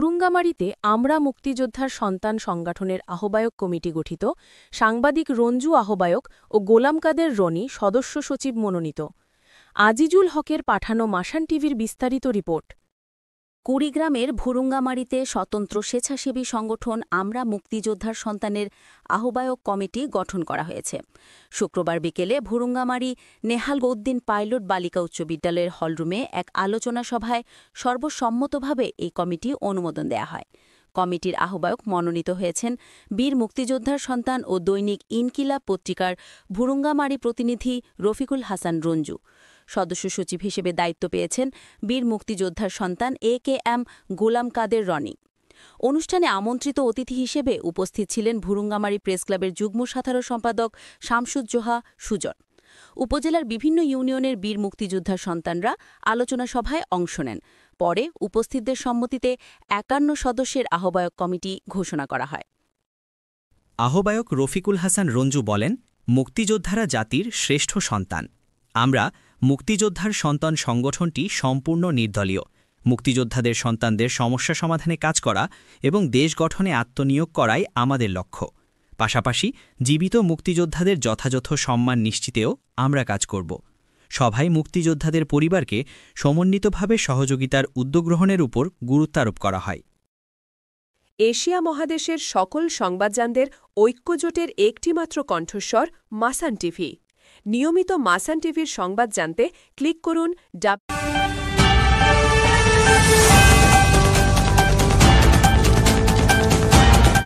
ভুরুঙ্গামারীতে আমরা মুক্তিযোদ্ধার সন্তান সংগঠনের আহ্বায়ক কমিটি গঠিত, সাংবাদিক রঞ্জু আহ্বায়ক ও গোলাম কাদের রনি সদস্য সচিব মনোনীত। আজিজুল হকের পাঠানো মাসান টিভির বিস্তারিত রিপোর্ট। কুড়িগ্রামের ভুরুঙ্গামারীতে স্বতন্ত্র স্বেচ্ছাসেবী সংগঠন আমরা মুক্তিযোদ্ধার সন্তানের আহ্বায়ক কমিটি গঠন করা হয়েছে। শুক্রবার বিকেলে ভুরুঙ্গামারী নেহালউদ্দিন পাইলট বালিকা উচ্চ বিদ্যালয়ের হলরুমে এক আলোচনা সভায় সর্বসম্মতভাবে এই কমিটি অনুমোদন দেয়া হয়। কমিটির আহ্বায়ক মনোনীত হয়েছেন বীর মুক্তিযোদ্ধার সন্তান ও দৈনিক ইনকিলাব পত্রিকার ভুরুঙ্গামারী প্রতিনিধি রফিকুল হাসান রঞ্জু। সদস্য সচিব হিসেবে দায়িত্ব পেয়েছেন বীর মুক্তিযোদ্ধার সন্তান AKM গোলাম কাদের রনি। অনুষ্ঠানে আমন্ত্রিত অতিথি হিসেবে উপস্থিত ছিলেন ভুরুঙ্গামারী প্রেসক্লাবের যুগ্ম সাধারণ সম্পাদক শামসুজ্জোহা সুজন। উপজেলার বিভিন্ন ইউনিয়নের বীর মুক্তিযোদ্ধার সন্তানরা আলোচনা সভায় অংশ নেন। পরে উপস্থিতদের সম্মতিতে ৫১ সদস্যের আহ্বায়ক কমিটি ঘোষণা করা হয়। আহ্বায়ক রফিকুল হাসান রঞ্জু বলেন, মুক্তিযোদ্ধারা জাতির শ্রেষ্ঠ সন্তান। আমরা মুক্তিযোদ্ধার সন্তান সংগঠনটি সম্পূর্ণ নির্দলীয়। মুক্তিযোদ্ধাদের সন্তানদের সমস্যা সমাধানে কাজ করা এবং দেশ গঠনে আত্মনিয়োগ করাই আমাদের লক্ষ্য। পাশাপাশি জীবিত মুক্তিযোদ্ধাদের যথাযথ সম্মান নিশ্চিতেও আমরা কাজ করব। সভায় মুক্তিযোদ্ধাদের পরিবারকে সমন্বিতভাবে সহযোগিতার উদ্যোগ গ্রহণের উপর গুরুত্বারোপ করা হয়। এশিয়া মহাদেশের সকল সংবাদজানদের ঐক্যজোটের একটিমাত্র কণ্ঠস্বর মাসান টিভি। নিয়মিত মাসান টিভির সংবাদ জানতে ক্লিক করুন